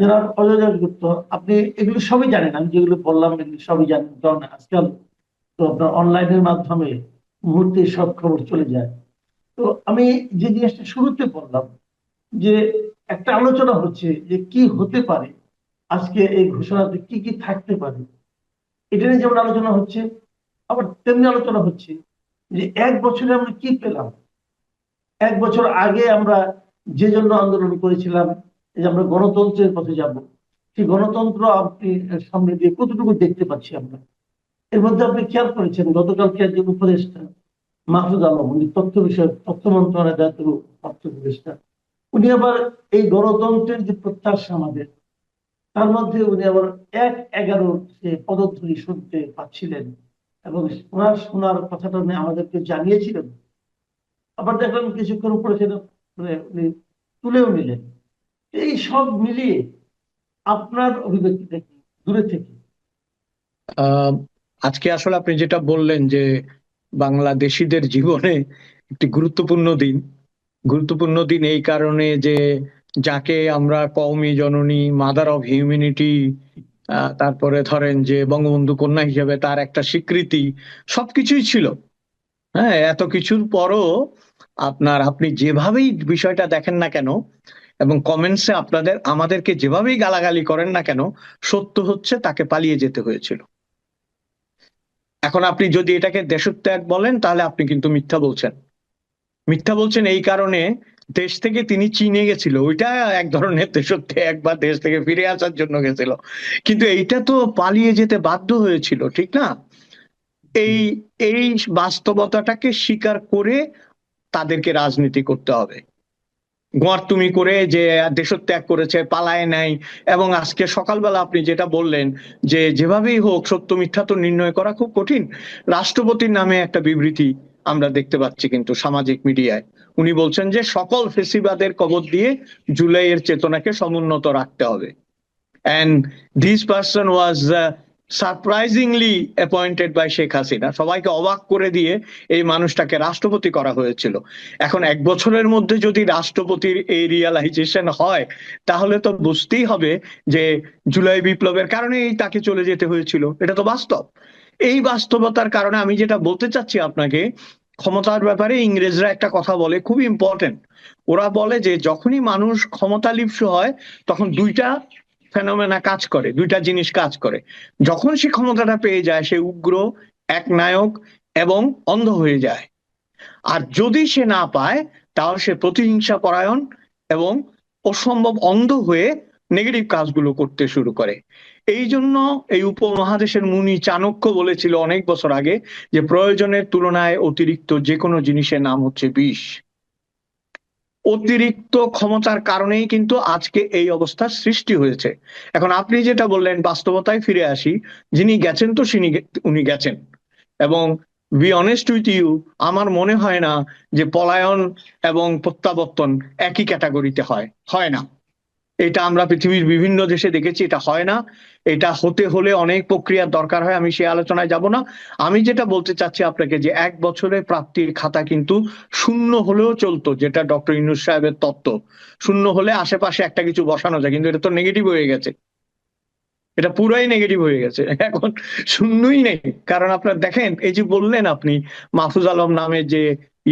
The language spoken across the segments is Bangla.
জনাব অজয় গুপ্ত, আপনি এগুলো সবই জানেন। আমি যেগুলো বললাম এগুলো সবই জানেন, কারণ আজকাল তো আপনার অনলাইনের মাধ্যমে মুহূর্তে সব খবর চলে যায়। তো আমি যে জিনিসটা শুরুতে বললাম যে একটা আলোচনা হচ্ছে যে কি হতে পারে, আজকে এই ঘোষণাতে কি কি থাকতে পারে, এটা নিয়ে যেমন আলোচনা হচ্ছে, আবার তেমনি আলোচনা হচ্ছে যে 1 বছরে আমরা কি পেলাম। 1 বছর আগে আমরা যে জন্য আন্দোলন করেছিলাম, এই যে আমরা গণতন্ত্রের পথে যাব, সেই গণতন্ত্র আপনি সামনে দিয়ে কতটুকু দেখতে পাচ্ছি আমরা। এর মধ্যে আপনি খেয়াল করেছেন গতকালকে যে উপদেষ্টা মাহফুজ আলম, উনি তথ্য বিষয়ক তথ্য মন্ত্রণালয়ের দায়িত্ব উপদেষ্টা, উনি আবার এই গণতন্ত্রের যে প্রত্যাশা আমাদের, তার মধ্যে উনি আবার 1-11 সে পদধ্বনি শুনতে পাচ্ছিলেন, এবং ওনার শোনার কথাটা উনি আমাদেরকে জানিয়েছিলেন। আবার দেখলাম কিছুক্ষণ উপরে সেটা মানে উনি তুলেও নিলেন। এই সব মিলিয়ে আপনার অভিব্যক্তিটা কি দূরে থেকে? আহ আজকে আসলে আপনি যেটা বললেন যে বাংলাদেশীদের জীবনে একটি গুরুত্বপূর্ণ দিন এই কারণে যে যাকে আমরা কওমি জননী, মাদার অফ হিউম্যানিটি, তারপরে ধরেন যে বঙ্গবন্ধু কন্যা হিসেবে তার একটা স্বীকৃতি, সবকিছুই ছিল। হ্যাঁ, এত কিছুর পরও আপনি যেভাবেই বিষয়টা দেখেন না কেন এবং কমেন্টসে আমাদেরকে যেভাবেই গালাগালি করেন না কেন, সত্য হচ্ছে তাকে পালিয়ে যেতে হয়েছিল। এখন আপনি যদি এটাকে দেশত্যাগ বলেন তাহলে আপনি কিন্তু মিথ্যা বলছেন এই কারণে দেশ থেকে তিনি চীনে গেছিল, ওইটা এক ধরনের দেশত্যাগ বা দেশ থেকে ফিরে আসার জন্য গেছিল, কিন্তু এইটা তো পালিয়ে যেতে বাধ্য হয়েছিল, ঠিক না? এই এই বাস্তবতাটাকে স্বীকার করে তাদেরকে রাজনীতি করতে হবে। গোয়ার্তুমি করে যে দেশত্যাগ করেছে, পালায় নাই। এবং আজকে সকালবেলা আপনি যেটা বললেন যে যেভাবেই হোক সত্য মিথ্যা তো নির্ণয় করা খুব কঠিন। রাষ্ট্রপতির নামে একটা বিবৃতি আমরা দেখতে পাচ্ছি কিন্তু সামাজিক মিডিয়ায়। উনি বলছেন যে সকল ফেসিবাদের কবর দিয়ে জুলাইয়ের চেতনাকে সমুন্নত রাখতে হবে। And this person was surprisingly appointed by Sheikh Hasina. সবাইকে অবাক করে দিয়ে এই মানুষটাকে রাষ্ট্রপতি করা হয়েছিল। এখন 1 বছরের মধ্যে যদি রাষ্ট্রপতির এই রিয়ালাইজেশন হয়, তাহলে তো বুঝতেই হবে যে জুলাই বিপ্লবের কারণেই তাকে চলে যেতে হয়েছিল। এটা তো বাস্তব। এই বাস্তবতার কারণে আমি যেটা বলতে চাচ্ছি আপনাকে, ক্ষমতার ব্যাপারে ইংরেজরা একটা কথা বলে, খুব ইম্পর্টেন্ট। ওরা বলে যে যখনই মানুষ ক্ষমতা লিপ্স হয়, তখন দুইটা ফেনোমেনা কাজ করে, দুইটা জিনিস কাজ করে। যখন সে ক্ষমতাটা পেয়ে যায়, সে উগ্র, একনায়ক এবং অন্ধ হয়ে যায়। আর যদি সে না পায়, তাহলে সে প্রতিহিংসা পরায়ণ এবং অসম্ভব অন্ধ হয়ে নেগেটিভ কাজগুলো করতে শুরু করে। এই জন্য এই উপমহাদেশের মুনি চাণক্য বলেছিল অনেক বছর আগে যে প্রয়োজনের তুলনায় অতিরিক্ত যে কোনো জিনিসের নাম হচ্ছে বিষ। অতিরিক্ত ক্ষমতার কারণেই কিন্তু আজকে এই অবস্থার সৃষ্টি হয়েছে। এখন আপনি যেটা বললেন, বাস্তবতায় ফিরে আসি। যিনি গেছেন তো উনি গেছেন। এবং বি অনেস্ট উইথ ইউ, আমার মনে হয় না যে পলায়ন এবং প্রত্যাবর্তন একই ক্যাটাগরিতে হয়, হয় না। এটা আমরা পৃথিবীর বিভিন্ন দেশে দেখেছি, এটা হয় না। এটা হতে হলে অনেক প্রক্রিয়ার দরকার হয়, আমি সে আলোচনায় যাব না। আমি যেটা বলতে চাচ্ছি আপনাকে যে 1 বছরে প্রাপ্তির খাতা কিন্তু শূন্য হলেও চলতো, যেটা ডক্টর ইউনূস সাহেবের তত্ত্ব। শূন্য হলে আশেপাশে একটা কিছু বসানো যায়, কিন্তু এটা তো নেগেটিভ হয়ে গেছে। এটা পুরাই নেগেটিভ হয়ে গেছে, এখন শূন্যই নেই। কারণ আপনার দেখেন, এই যে বললেন আপনি মাহফুজ আলম নামে যে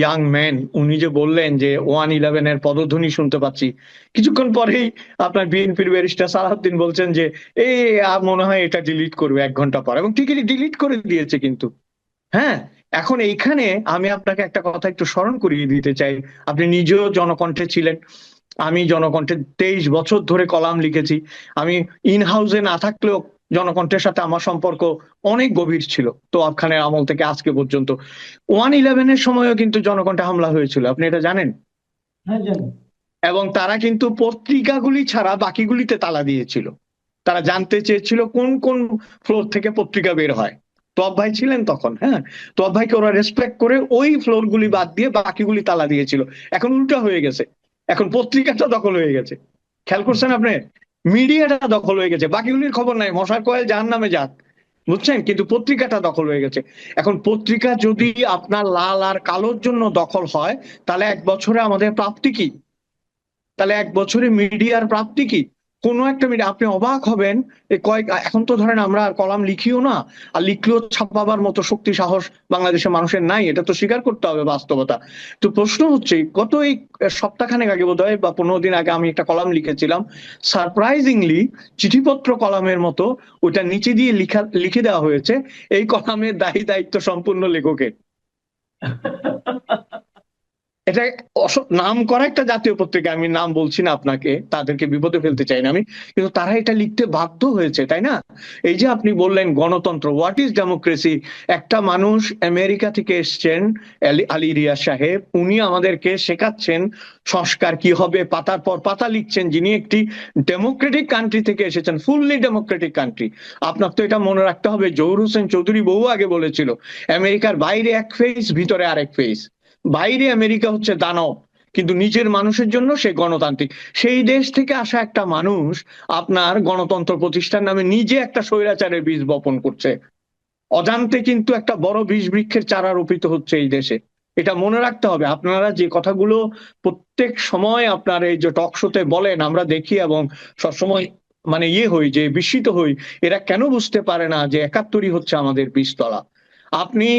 ইয়াং ম্যান, উনি যে বললেন যে 111-এর পদধ্বনি শুনতে পাচ্ছি, কিছুক্ষণ পরেই আপনার বিএনপির ব্যারিস্টার সালাউদ্দিন বলছেন যে এই মনে হয় এটা ডিলিট করবে 1 ঘন্টা পর, এবং ঠিকই ডিলিট করে দিয়েছে কিন্তু। হ্যাঁ, এখন এইখানে আমি আপনাকে একটা কথা একটু স্মরণ করিয়ে দিতে চাই। আপনি নিজেও জনকণ্ঠে ছিলেন, আমি জনকণ্ঠে 23 বছর ধরে কলাম লিখেছি। আমি ইন হাউসে না থাকলেও জনকণ্ঠের সাথে আমার সম্পর্ক অনেক গভীর ছিল, তোয়াব খানের আমল থেকে আজকে পর্যন্ত। 111-এর সময়ও কিন্তু জনকণ্ঠে হামলা হয়েছিল, আপনি এটা জানেন? হ্যাঁ, জানি। এবং তারা কিন্তু পত্রিকাগুলি ছাড়া বাকিগুলিতে তালা দিয়েছিল। তারা জানতে চেয়েছিল কোন কোন ফ্লোর থেকে পত্রিকা বের হয়। তোয়াব ভাই ছিলেন তখন, হ্যাঁ। তোয়াব ভাইকে ওরা রেসপেক্ট করে ওই ফ্লোর গুলি বাদ দিয়ে বাকিগুলি তালা দিয়েছিল। এখন উল্টা হয়ে গেছে, এখন পত্রিকাটা দখল হয়ে গেছে। খেয়াল করছেন আপনি? মিডিয়াটা দখল হয়ে গেছে, বাকিগুলির খবর নাই, মশার কয়েল জাহান্নামে যাক, বুঝছেন? কিন্তু পত্রিকাটা দখল হয়ে গেছে। এখন পত্রিকা যদি আপনার লাল আর কালোর জন্য দখল হয়, তাহলে 1 বছরে আমাদের প্রাপ্তি কি? তাহলে 1 বছরে মিডিয়ার প্রাপ্তি কি? কোনো একটা মিডিয়া, আপনি অবাক হবেন, এখন তো ধরেন আমরা আর কলাম লিখিও না, আর লিখলেও ছাপাবার মতো শক্তি সাহস বাংলাদেশের মানুষের নাই, এটা তো স্বীকার করতে হবে বাস্তবতা। তো প্রশ্ন হচ্ছে, গত এই সপ্তাহখানেক আগে বোধহয় বা 15 দিন আগে আমি একটা কলাম লিখেছিলাম, সারপ্রাইজিংলি চিঠিপত্র কলামের মতো ওটা নিচে দিয়ে লিখে দেওয়া হয়েছে, এই কলামের দায়িত্ব সম্পূর্ণ লেখকের। এটা নাম করা একটা জাতীয় পত্রিকা, আমি নাম বলছি না আপনাকে, তাদেরকে বিপদে ফেলতে চাই না আমি, কিন্তু তারা এটা লিখতে বাধ্য হয়েছে, তাই না? এই যে আপনি বললেন গণতন্ত্র, হোয়াট ইজ ডেমোক্রেসি, একটা মানুষ আমেরিকা থেকে এসছেন, আলী রিয়াজ সাহেব, উনি আমাদেরকে শেখাচ্ছেন সংস্কার কি হবে, পাতার পর পাতা লিখছেন, যিনি একটি ডেমোক্রেটিক কান্ট্রি থেকে এসেছেন, ফুললি ডেমোক্রেটিক কান্ট্রি। আপনার তো এটা মনে রাখতে হবে, জহুর হোসেন চৌধুরী বহু আগে বলেছিল, আমেরিকার বাইরে এক ফেস, ভিতরে আরেক ফেস। বাইরে আমেরিকা হচ্ছে দানব, কিন্তু নিজের মানুষের জন্য সে গণতান্ত্রিক। সেই দেশ থেকে আসা একটা মানুষ আপনার গণতন্ত্র প্রতিষ্ঠার নামে নিজে একটা স্বৈরাচারের বীজ বপন করছে, অজান্তে কিন্তু একটা বড় বিষ বৃক্ষের চারা রোপিত হচ্ছে এই দেশে। এটা মনে রাখতে হবে। আপনারা যে কথাগুলো প্রত্যেক সময় আপনার এই যে টক শোতে বলেন, আমরা দেখি এবং সবসময় মানে হই, যে বিস্মিত হই, এরা কেন বুঝতে পারে না যে 71ই হচ্ছে আমাদের বীজতলা। আপনি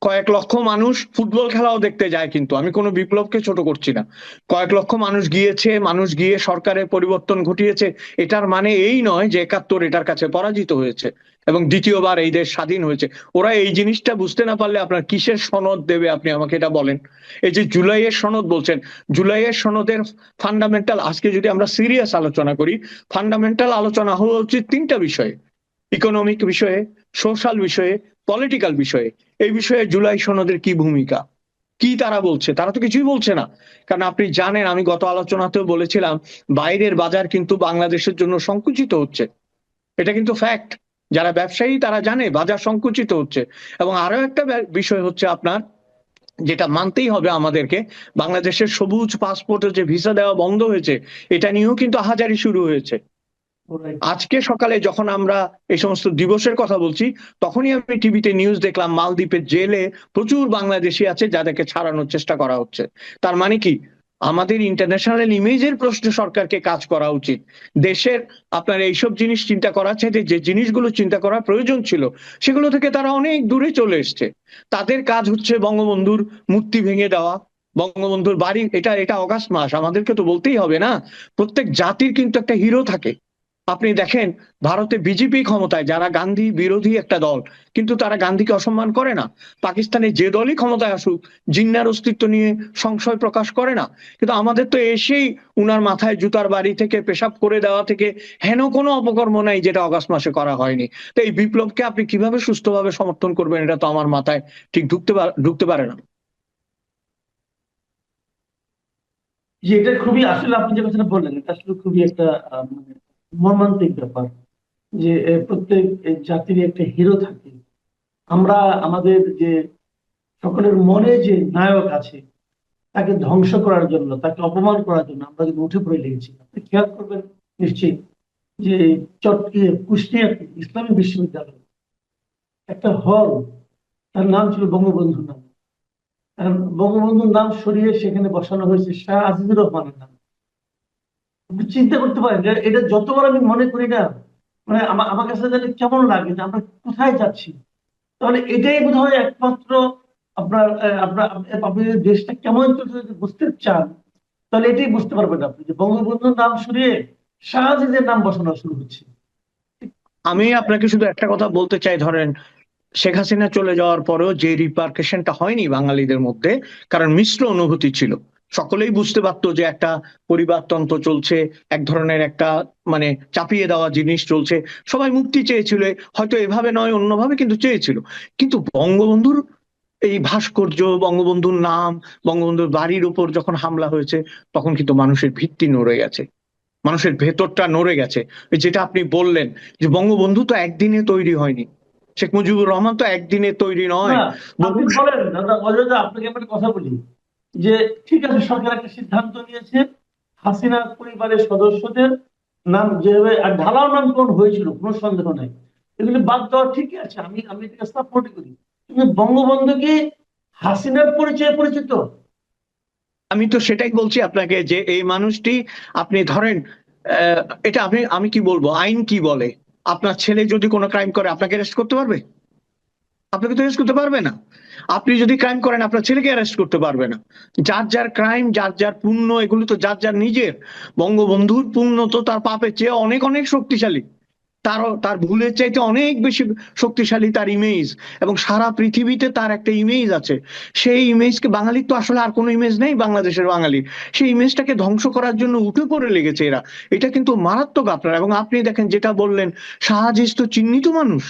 কয়েক লক্ষ মানুষ ফুটবল খেলাও দেখতে যায়, কিন্তু আমি কোনো বিপ্লবকে ছোট করছি না। কয়েক লক্ষ মানুষ গিয়েছে, মানুষ গিয়ে সরকারের পরিবর্তন ঘটিয়েছে, এটার মানে এই নয় যে 71 এটার কাছে পরাজিত হয়েছে এবং দ্বিতীয়বার এই দেশ স্বাধীন হয়েছে। ওরা এই জিনিসটা বুঝতে না পারলে আপনার কিসের সনদ দেবে, আপনি আমাকে এটা বলেন। এই যে জুলাইয়ের সনদ বলছেন, জুলাইয়ের সনদের ফান্ডামেন্টাল, আজকে যদি আমরা সিরিয়াস আলোচনা করি, ফান্ডামেন্টাল আলোচনা হওয়া উচিত 3টা বিষয়ে: ইকোনমিক বিষয়ে, সোশ্যাল বিষয়ে, পলিটিক্যাল বিষয়ে। এই বিষয়ে জুলাই সনদের কি ভূমিকা, কি তারা বলছে? তারা তো কিছুই বলছে না। কারণ আপনি জানেন, আমি গত আলোচনাতেও বলেছিলাম, বাইরের বাজার কিন্তু বাংলাদেশের জন্য সংকুচিত হচ্ছে, এটা কিন্তু ফ্যাক্ট। যারা ব্যবসায়ী তারা জানে বাজার সংকুচিত হচ্ছে। এবং আরো একটা বিষয় হচ্ছে আপনার, যেটা মানতেই হবে আমাদেরকে, বাংলাদেশের সবুজ পাসপোর্টে যে ভিসা দেওয়া বন্ধ হয়েছে, এটা নিয়েও কিন্তু আহাজারি শুরু হয়েছে। আজকে সকালে যখন আমরা এই সমস্ত দিবসের কথা বলছি, তখনই আমি টিভিতে নিউজ দেখলাম, মালদ্বীপের জেলে প্রচুর বাংলাদেশি আছে যাদেরকে ছাড়ানোর চেষ্টা করা হচ্ছে। তার মানে কি, আমাদের ইন্টারন্যাশনাল ইমেজের প্রশ্নে সরকারকে কাজ করা উচিত। দেশের আপনার এইসব জিনিস চিন্তা করা চাইতে, যে জিনিসগুলো চিন্তা করার প্রয়োজন ছিল সেগুলো থেকে তারা অনেক দূরে চলে এসছে। তাদের কাজ হচ্ছে বঙ্গবন্ধুর মূর্তি ভেঙে দেওয়া, বঙ্গবন্ধুর বাড়ি, এটা অগাস্ট মাস, আমাদেরকে তো বলতেই হবে না, প্রত্যেক জাতির কিন্তু একটা হিরো থাকে। আপনি দেখেন, ভারতে বিজেপি ক্ষমতায়, যারা গান্ধী বিরোধী একটা দল, কিন্তু তারা গান্ধীকে অসম্মান করে না। পাকিস্তানে যে দলই ক্ষমতায় আসুক, জিন্নার অস্তিত্ব নিয়ে সংশয় প্রকাশ করে না। কিন্তু আমাদের তো এসেই উনার মাথায় জুতার বাড়ি থেকে, পেশাব করে দেওয়া থেকে হেন কোনো অপকর্ম নাই যেটা অগাস্ট মাসে করা হয়নি। তো এই বিপ্লবকে আপনি কিভাবে সুস্থভাবে সমর্থন করবেন, এটা তো আমার মাথায় ঠিক ঢুকতে পারে না। যে এটা খুবই, আসলে আপনি যে কথাটা বললেন, এটা আসলে খুবই একটা মানে মর্মান্তিক ব্যাপার, যে প্রত্যেক জাতির একটা হিরো থাকে। আমরা আমাদের যে সকলের মনে যে নায়ক আছে, তাকে ধ্বংস করার জন্য, তাকে অপমান করার জন্য আমরা কিন্তু উঠে পড়ে লেগেছি। আপনি খেয়াল করবেন নিশ্চয়ই যে কুষ্টিয়াতে ইসলামী বিশ্ববিদ্যালয় একটা হল, তার নাম ছিল বঙ্গবন্ধু নাম। কারণ বঙ্গবন্ধুর নাম সরিয়ে সেখানে বসানো হয়েছে শাহ আজিজুর রহমানের নাম। আপনি চিন্তা করতে পারেন যে এটা যতবার আমি মনে করি না, মানে আমার কাছে জানি কেমন লাগে যে আমরা কোথায় যাচ্ছি। তাহলে এটাই বোধ হয় একমাত্র আপনার আপনি যদি দেশটা কেমন চলছে যদি বুঝতে চান, তাহলে এটাই বুঝতে পারবেন আপনি, যে বঙ্গবন্ধুর নাম সরিয়ে শাহজিদের নাম বসানো শুরু হচ্ছে। আমি আপনাকে শুধু একটা কথা বলতে চাই, ধরেন শেখ হাসিনা চলে যাওয়ার পরেও যে রিপারকেশনটা হয়নি বাঙালিদের মধ্যে, কারণ মিশ্র অনুভূতি ছিল। সকলেই বুঝতে পারতো যে একটা পরিবারতন্ত্র চলছে, এক ধরনের একটা মানে চাপিয়ে দেওয়া জিনিস চলছে, সবাই মুক্তি চেয়েছিল, হয়তো এভাবে নয় অন্যভাবে, কিন্তু চেয়েছিল। কিন্তু বঙ্গবন্ধুর এই ভাস্কর্য, বঙ্গবন্ধুর নাম, বঙ্গবন্ধুর বাড়ির উপর যখন হামলা হয়েছে, তখন কিন্তু মানুষের ভিত্তি নড়ে গেছে, মানুষের ভেতরটা নড়ে গেছে। যেটা আপনি বললেন যে বঙ্গবন্ধু তো একদিনে তৈরি হয়নি, শেখ মুজিবুর রহমান তো একদিনে তৈরি নয়। না, আপনি বলেন দাদা অযোধ্যা, আপনাকে একটা কথা বলি, যে ঠিক আছে সরকার একটা সিদ্ধান্ত নিয়েছে, হাসিনা পরিবারের সদস্যদের নাম যেভাবে আর ঢালাও নামকরণ হয়েছিল কোনো সন্দেহ নাই, এগুলি বাদ দেওয়া ঠিকই আছে, আমি আমি এটাকে সাপোর্ট করি। কিন্তু বঙ্গবন্ধু কি হাসিনার পরিচয়ে পরিচিত? আমি তো সেটাই বলছি আপনাকে যে এই মানুষটি, আপনি ধরেন এটা আমি কি বলবো, আইন কি বলে? আপনার ছেলে যদি কোনো ক্রাইম করে আপনাকে অ্যারেস্ট করতে পারবে? আপনাকে তো অ্যারেস্ট করতে পারবে না। আপনি যদি ক্রাইম করেন আপনার ছেলেকে অ্যারেস্ট করতে পারবে না। যার যার ক্রাইম, যার যার পুণ্য, এগুলো তো যার যার নিজের। বঙ্গবন্ধুর পুণ্য তো তার পাপের চেয়ে অনেক অনেক শক্তিশালী। তার ভুলের চাইতে অনেক বেশি শক্তিশালী তার ইমেজ, এবং সারা পৃথিবীতে তার একটা ইমেজ আছে। সেই ইমেজকে, বাঙালির তো আসলে আর কোনো ইমেজ নেই বাংলাদেশের বাঙালির, সেই ইমেজটাকে ধ্বংস করার জন্য উঠে পড়ে লেগেছে এরা। এটা কিন্তু মারাত্মক আপনার। এবং আপনি দেখেন যেটা বললেন, শাহজিজ তো চিহ্নিত মানুষ।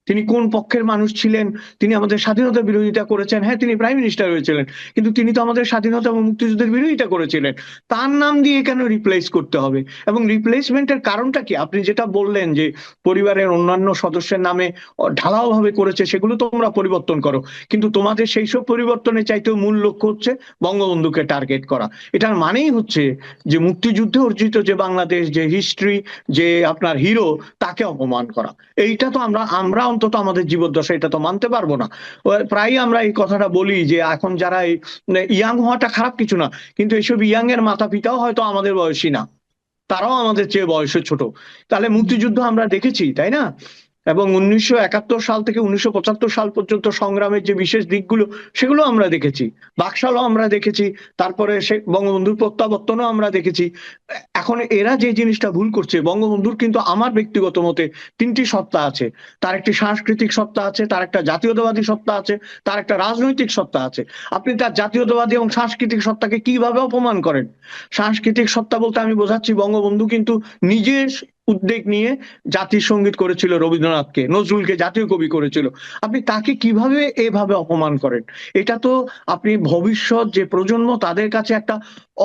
তিনি কোন পক্ষের মানুষ ছিলেন? তিনি আমাদের স্বাধীনতা বিরোধিতা করেছেন, হ্যাঁ তিনি প্রাইম মিনিস্টার হয়েছিলেন, কিন্তু তিনি তো আমাদের স্বাধীনতা এবং মুক্তিযুদ্ধের বিরোধিতা করেছিলেন। তার নাম দিয়ে কেন রিপ্লেস করতে হবে? এবং রিপ্লেসমেন্টের কারণটা কি? আপনি যেটা বললেন যে পরিবারের অন্যান্য সদস্যের নামে ঢালাও ভাবে করেছে, সেগুলো তোমরা পরিবর্তন করো, কিন্তু তোমাদের সেই সব পরিবর্তনের চাইতেও মূল লক্ষ্য হচ্ছে বঙ্গবন্ধুকে টার্গেট করা। এটার মানেই হচ্ছে যে মুক্তিযুদ্ধে অর্জিত যে বাংলাদেশ, যে হিস্ট্রি, যে আপনার হিরো, তাকে অপমান করা। এইটা তো আমরা আমরা অন্তত আমাদের জীবদ্দশা এটা তো মানতে পারবো না। প্রায় আমরা এই কথাটা বলি যে এখন যারা ইয়াং হওয়াটা খারাপ কিছু না, কিন্তু এইসব ইয়াং এর মাতা পিতাও হয়তো আমাদের বয়সী না, তারাও আমাদের চেয়ে বয়সে ছোট। তাহলে মুক্তিযুদ্ধ আমরা দেখেছি, তাই না? এবং 1971 সাল থেকে 1975 সাল পর্যন্ত সংগ্রামের যে বিশেষ দিকগুলো, সেগুলো আমরা দেখেছি। বাকশালও আমরা দেখেছি, তারপরে সে বঙ্গবন্ধুর প্রত্যাবর্তনও আমরা দেখেছি। এখন এরা যে জিনিসটা ভুল করছে, বঙ্গবন্ধুর কিন্তু আমার ব্যক্তিগত মতে তিনটি সত্তা আছে। তার একটি সাংস্কৃতিক সত্তা আছে, তার একটা জাতীয়তাবাদী সত্তা আছে, তার একটা রাজনৈতিক সত্তা আছে। আপনি তার জাতীয়তাবাদী এবং সাংস্কৃতিক সত্তাকে কিভাবে অপমান করেন? সাংস্কৃতিক সত্তা বলতে আমি বোঝাচ্ছি, বঙ্গবন্ধু কিন্তু নিজের উদ্যোগ নিয়ে জাতীয় সঙ্গীত করেছিল, রবীন্দ্রনাথকে, নজরুলকে জাতীয় কবি করেছিল। আপনি তাকে কিভাবে এভাবে অপমান করেন? এটা তো আপনি ভবিষ্যৎ যে প্রজন্ম, তাদের কাছে একটা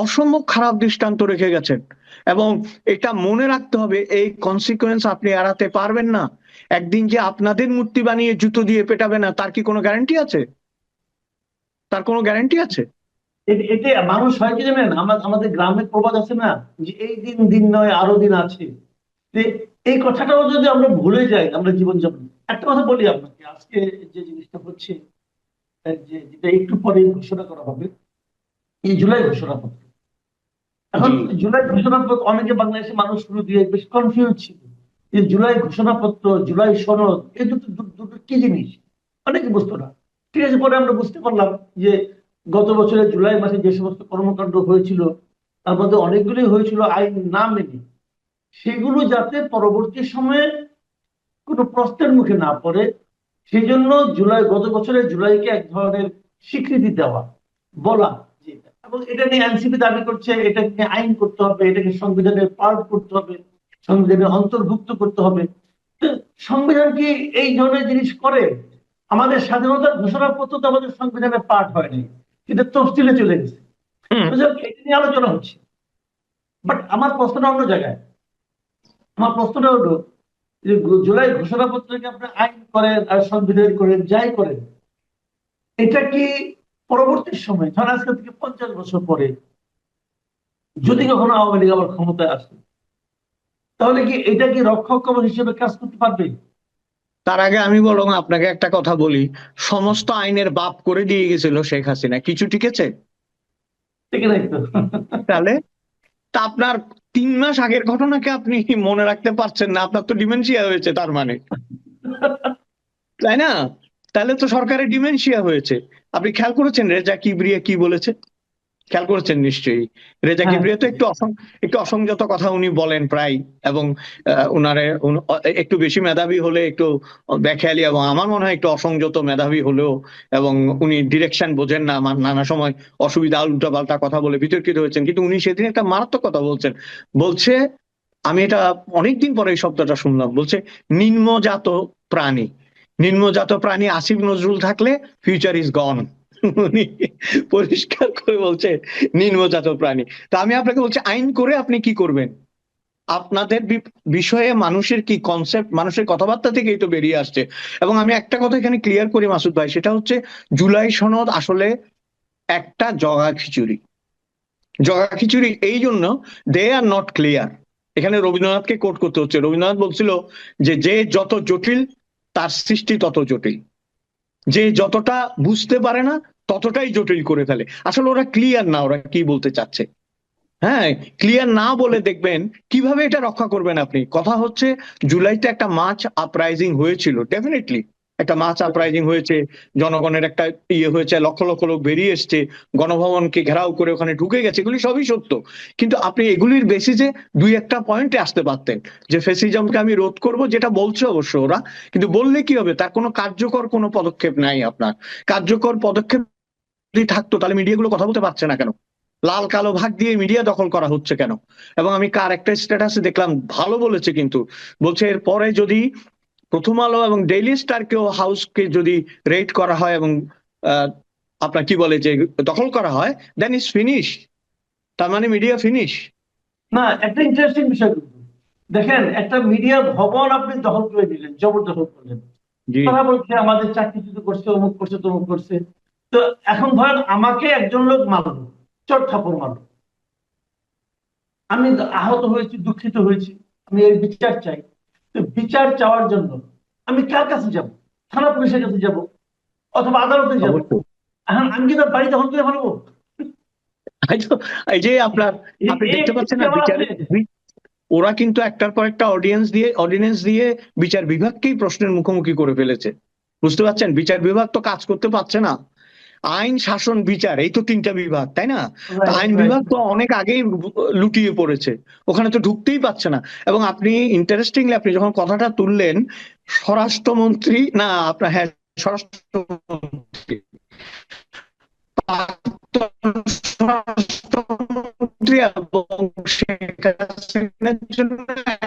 অসম্ভব খারাপ দৃষ্টান্ত রেখে গেছেন। এবং এটা মনে রাখতে হবে, এই কনসিকুয়েন্স আপনি এড়াতে পারবেন না। একদিন যে আপনাদের মূর্তি বানিয়ে জুতো দিয়ে পেটাবে না, তার কি কোনো গ্যারান্টি আছে? তার কোনো গ্যারান্টি আছে? এতে মানুষ হয় কি জানেন, আমাদের গ্রামের প্রবাদ আছে না, যে এই দিন দিন নয় আরো দিন আছে। যে এই কথাটাও যদি আমরা ভুলে যাই আমরা জীবনযাপন। একটা কথা বলি আপনাকে, আজকে যে জিনিসটা হচ্ছে, যে যেটা একটু পরে ঘোষণা করা হবে, এই জুলাই ঘোষণাপত্র। এখন জি। জুলাই ঘোষণাপত্র, অনেকে বাংলাদেশের মানুষ শুরু দিয়ে বেশ কনফিউজ ছিল যে জুলাই ঘোষণাপত্র, জুলাই সনদ, এই দুটো দুটো কি জিনিস, অনেকে বুঝতো না। ঠিক আছে, পরে আমরা বুঝতে পারলাম যে গত বছরের জুলাই মাসে যে সমস্ত কর্মকাণ্ড হয়েছিল, তার মধ্যে অনেকগুলি হয়েছিল আইন না মেনে। সেগুলো যাতে পরবর্তী সময়ে কোনো প্রশ্নের মুখে না পড়ে, সেই জন্য গত বছরের জুলাইকে এক ধরনের স্বীকৃতি দেওয়া, বলা যেটা। এবং এটা নিয়ে এনসিপি দাবি করছে এটা নিয়ে আইন করতে হবে, এটাকে সংবিধানের পার্ট করতে হবে, সংবিধানের অন্তর্ভুক্ত করতে হবে। তো সংবিধান কি এই ধরনের জিনিস করে? আমাদের স্বাধীনতার ঘোষণাপত্র তো আমাদের সংবিধানের পার্ট হয়নি, এটা তফসিলে চলে গেছে। হুম। এটা নিয়ে আলোচনা হচ্ছে। বাট আমার প্রশ্নটা অন্য জায়গায়। আমার প্রশ্নটা হলো যে জুলাই ঘোষণাপত্রকে আপনি আইন করেন আর সংবিধান করেন, যাই করেন, এটা কি পরবর্তী সময়, ধরেন আজকে থেকে 50 বছর পরে যদি কখনো আওয়ামী লীগ আবার ক্ষমতায় আসে, তাহলে কি এটা কি রক্ষক কবচ হিসেবে কাজ করতে পারবে? তার আগে আমি বরং আপনাকে একটা কথা বলি, সমস্ত আইনের বাপ করে দিয়ে গেছিল শেখ হাসিনা, কিছু টিকেছে? ঠিক নাই তো? তাহলে তা আপনার 3 মাস আগের ঘটনাকে আপনি মনে রাখতে পারছেন না? আপনার তো ডিমেনশিয়া হয়েছে তার মানে, তাই না? তাহলে তো সরকারের ডিমেনশিয়া হয়েছে। আপনি খেয়াল করেছেন রেজা কিবরিয়া কি বলেছে? খেয়াল করেছেন নিশ্চয়ই। রেজা হ্যাঁ, কিবরিয়া তো একটু অসংযত কথা উনি বলেন প্রায়। এবং একটু বেশি মেধাবী হলে একটু বেখেয়ালি, এবং আমার মনে হয় একটু অসংযত মেধাবী হলেও, এবং উনি ডিরেকশন বোঝেন না, আমার নানা সময় অসুবিধা, উল্টাপাল্টা কথা বলে বিতর্কিত হয়েছেন। কিন্তু উনি সেদিন একটা মারাত্মক কথা বলছেন। বলছে, আমি এটা অনেকদিন পরে এই শব্দটা শুনলাম, বলছে নিম্নজাত প্রাণী। নিম্নজাত প্রাণী আসিফ নজরুল থাকলে ফিউচার ইজ গন। উনি পরিষ্কার করে বলছে নিম্নজাত প্রাণী। তা আমি আপনাকে বলছি, আইন করে আপনি কি করবেন? আপনাদের বিষয়ে মানুষের কি কনসেপ্ট, মানুষের কথাবার্তা থেকেই তো বেরিয়ে আসছে। এবং আমি একটা কথা এখানে ক্লিয়ার করি মাসুদ ভাই, সেটা হচ্ছে জুলাই সনদ আসলে একটা জগা খিচুড়ি। জগা খিচুড়ি এই জন্য, দে আর নট ক্লিয়ার। এখানে রবীন্দ্রনাথকে কোট করতে হচ্ছে। রবীন্দ্রনাথ বলছিল যে যে যত জটিল তার সৃষ্টি তত জটিল। যে যতটা বুঝতে পারে না ততটাই জটিল করে ফেলে। আসলে ওরা ক্লিয়ার না ওরা কি বলতে চাচ্ছে। হ্যাঁ, ক্লিয়ার না বলে দেখবেন কিভাবে এটা রক্ষা করবেন আপনি। কথা হচ্ছে জুলাইতে একটা মার্চ আপরাইজিং হয়েছিল, ডেফিনেটলি একটা মার্চ আপরাইজিং হয়েছে, জনগণের একটা হয়েছে, লক্ষ লক্ষ লোক বেরিয়ে এসছে, গণভবনকে ঘেরাও করে ওখানে ঢুকে গেছে, এগুলি সবই সত্য। কিন্তু আপনি এগুলির বেসিসে দুই একটা পয়েন্টে আসতে পারতেন যে ফেসিজমকে আমি রোধ করব, যেটা বলছে অবশ্য ওরা, কিন্তু বললে কি হবে, তার কোনো কার্যকর কোনো পদক্ষেপ নাই আপনার। কার্যকর পদক্ষেপ যদি থাকতো তাহলে মিডিয়াগুলো কথা বলতে পারছে না কেন? লাল কালো ভাগ দিয়ে মিডিয়া দখল করা হচ্ছে কেন? এবং আমি কার একটা স্ট্যাটাসে দেখলাম, ভালো বলেছে কিন্তু, বলছে এরপরে যদি প্রথম আলো এবং ডেইলি স্টারকেও হাউসকে যদি রেড করা হয় এবং আহ, আপনার কি বলে যে দখল করা হয়, দেন ইজ ফিনিশ। তার মানে মিডিয়া ফিনিশ। না, একটা ইন্টারেস্টিং বিষয় কিন্তু দেখেন, একটা মিডিয়া ভবন আপনি দখল করে দিলেন, জবরদখল করলেন। জি, তারা বলছে আমাদের চাকরিচ্যুত করছে, অমুক করছে, তমুক করছে। তো এখন ধরেন আমাকে একজন লোক মারলো, চোট থাপ্পড় মারলো, আমি আহত হয়েছি, দুঃখিত হয়েছি, আমি এর বিচার চাই। তো বিচার চাওয়ার জন্য আমি কার কাছে যাব? থানা পুলিশের কাছে যাব, অথবা আদালতে যাব। অবশ্যই। এখন আমি কি তার বাড়ি দখল করে ফেলবো? এই তো, এই যে আপনার, আপনি দেখতে পাচ্ছেন কি না আমার আছে? বিচারে ওরা কিন্তু একটার পর একটা অর্ডিনেন্স দিয়ে বিচার বিভাগকেই প্রশ্নের মুখোমুখি করে ফেলেছে। বুঝতে পারছেন, বিচার বিভাগ তো কাজ করতে পারছে না। আইন, শাসন, বিচার, এই তো তিনটা বিভাগ, তাই না? তো রাইট, আইন রাইট। বিভাগ তো অনেক আগেই লুটিয়ে পড়েছে, ওখানে তো ঢুকতেই পারছে না। এবং আপনি ইন্টারেস্টিংলি আপনি যখন কথাটা তুললেন, স্বরাষ্ট্রমন্ত্রী না আপনার, হ্যাঁ, স্বরাষ্ট্রমন্ত্রী, প্রাক্তন স্বরাষ্ট্রমন্ত্রী এবং শেখ হাসিনার জন্য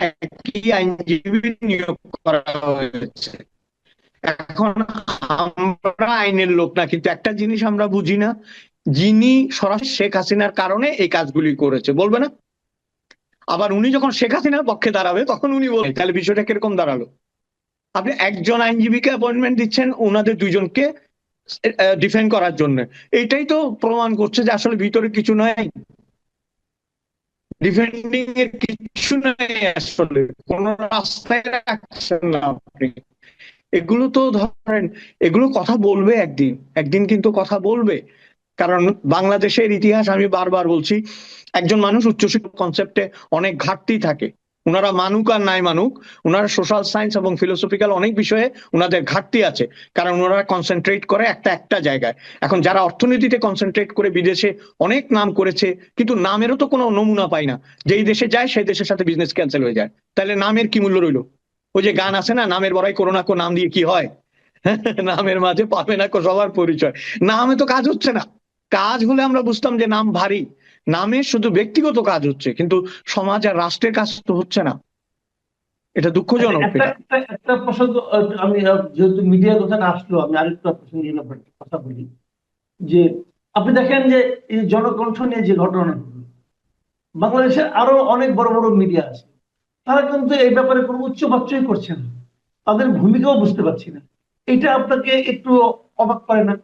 একই আইনজীবী নিয়োগ করা হয়েছে। এখন আমরা আইনের লোক না, কিন্তু একটা জিনিস আমরা বুঝি না, যিনি সরাসরি শেখ হাসিনার কারণে এই কাজগুলি করেছে বলবে না, আবার উনি যখন শেখ হাসিনার পক্ষে দাঁড়াবে তখন উনি বলবেন, তাহলে বিষয়টা কিরকম দাঁড়ালো? আপনি একজন আইনজীবীকে অ্যাপয়েন্টমেন্ট দিচ্ছেন ওনাদের দুইজনকে ডিফেন্ড করার জন্য। এইটাই তো প্রমাণ করছে যে আসলে ভিতরে কিছু নাই, ডিফেন্ডিং এর কিছু নাই, আসলে কোন রাস্তায় রাখছেন না আপনি। এগুলো তো ধরেন, এগুলো কথা বলবে একদিন, একদিন কিন্তু কথা বলবে। কারণ বাংলাদেশের ইতিহাস, আমি বারবার বলছি, একজন মানুষ উচ্চশিক্ষা কনসেপ্টে অনেক ঘাটতি থাকে। ওনারা মানুক আর নাই মানুক, ওনারা সোশ্যাল সায়েন্স এবং ফিলোসফিক্যাল অনেক বিষয়ে ওনাদের ঘাটতি আছে, কারণ ওনারা কনসেন্ট্রেট করে একটা একটা জায়গায়। এখন যারা অর্থনীতিতে কনসেন্ট্রেট করে বিদেশে অনেক নাম করেছে, কিন্তু নামেরও তো কোনো নমুনা পাই না। যেই দেশে যায় সেই দেশের সাথে বিজনেস ক্যান্সেল হয়ে যায়, তাহলে নামের কি মূল্য রইলো? ওই যে গান আছে না, নামের বড়াই করোনা কো, নাম দিয়ে কি হয়? নামের মাঝে পাবে না কো সবার পরিচয়। নামে তো কাজ হচ্ছে না। কাজ হলে আমরা বুঝতাম যে নাম ভারী, নামে শুধু ব্যক্তিগত কাজ হচ্ছে, কিন্তু সমাজ আর রাষ্ট্রের কাজ তো হচ্ছে না। এটা আচ্ছা, দুঃখজনক একটা এটা। একটা একটা প্রসঙ্গ, আমি যেহেতু মিডিয়ার কথা না আসলো, আমি আরেকটা প্রসঙ্গ নিয়ে ব্যাপারে কথা বলি। যে আপনি দেখেন যে এই জনকণ্ঠ নিয়ে যে ঘটনা ঘটলো, বাংলাদেশের আরো অনেক বড় বড় মিডিয়া আছে, তারা কিন্তু এই ব্যাপারে কোনো উচ্চবাচ্যই করছে না, তাদের ভূমিকাও বুঝতে পারছি না। এটা আপনাকে একটু অবাক করে না?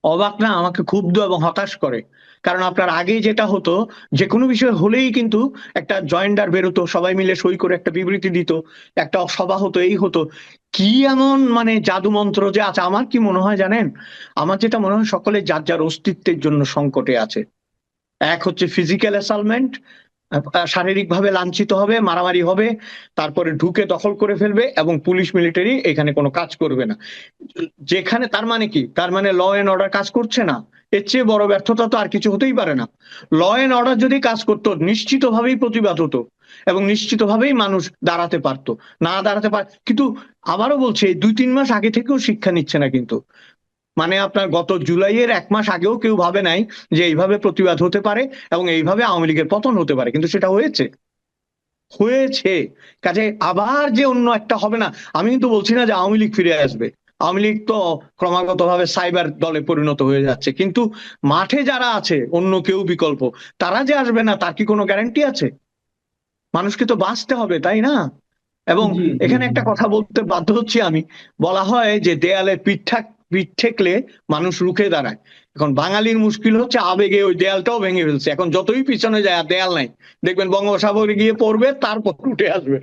অবাক না, আমাকে ক্ষুব্ধ এবং হতাশ করে। কারণ আপনার আগে যেটা হতো, যে কোনো বিষয় হলেই কিন্তু একটা জয়েন্ডার বেরোতো, সবাই মিলে সই করে একটা বিবৃতি দিত, একটা সভা হতো, এই হতো। কি এমন মানে জাদু মন্ত্র যে আছে? আমার কি মনে হয় জানেন, আমার যেটা মনে হয়, সকলে যার যার অস্তিত্বের জন্য সংকটে আছে। এক হচ্ছে ফিজিক্যাল অ্যাসালমেন্ট, শারীরিকভাবে লাঞ্ছিত হবে, মারামারি হবে, তারপরে ঢুকে দখল করে ফেলবে, এবং পুলিশ মিলিটারি এখানে কোনো কাজ করবে না। যেখানে, তার মানে কি, তার মানে ল এন্ড অর্ডার কাজ করছে না। এর চেয়ে বড় ব্যর্থতা তো আর কিছু হতেই পারে না। ল এন্ড অর্ডার যদি কাজ করতো, নিশ্চিতভাবেই প্রতিবাদ হতো এবং নিশ্চিতভাবেই মানুষ দাঁড়াতে পারতো। না দাঁড়াতে পার, কিন্তু আবারও বলছি, এই 2-3 মাস আগে থেকেও শিক্ষা নিচ্ছে না কিন্তু। মানে আপনার গত জুলাইয়ের 1 মাস আগেও কেউ ভাবে নাই যে এইভাবে প্রতিবাদ হতে পারে এবং এইভাবে আওয়ামী লীগের পতন হতে পারে, কিন্তু সেটা হয়েছে, হয়েছে। কাজে আবার যে অন্য একটা হবে না, আমি কিন্তু বলছি না যে আওয়ামী লীগ ফিরে আসবে। আওয়ামী লীগ তো ক্রমাগত ভাবে সাইবার দলে পরিণত হয়ে যাচ্ছে, কিন্তু মাঠে যারা আছে অন্য কেউ বিকল্প, তারা যে আসবে না তার কি কোনো গ্যারান্টি আছে? মানুষকে তো বাঁচতে হবে, তাই না? এবং জি, জি, এখানে জি। একটা কথা বলতে বাধ্য হচ্ছি আমি, বলা হয় যে দেয়ালে পিঠ ঠেকলে মানুষ রুখে দাঁড়ায়। এখন বাঙালির মুশকিল হচ্ছে আবেগে ওই দেয়ালটাও ভেঙে ফেলছে, এখন যতই পিছনে যায় আর দেয়াল নাই, দেখবেন বঙ্গোপসাগরে গিয়ে পড়বে, তারপর উঠে আসবে।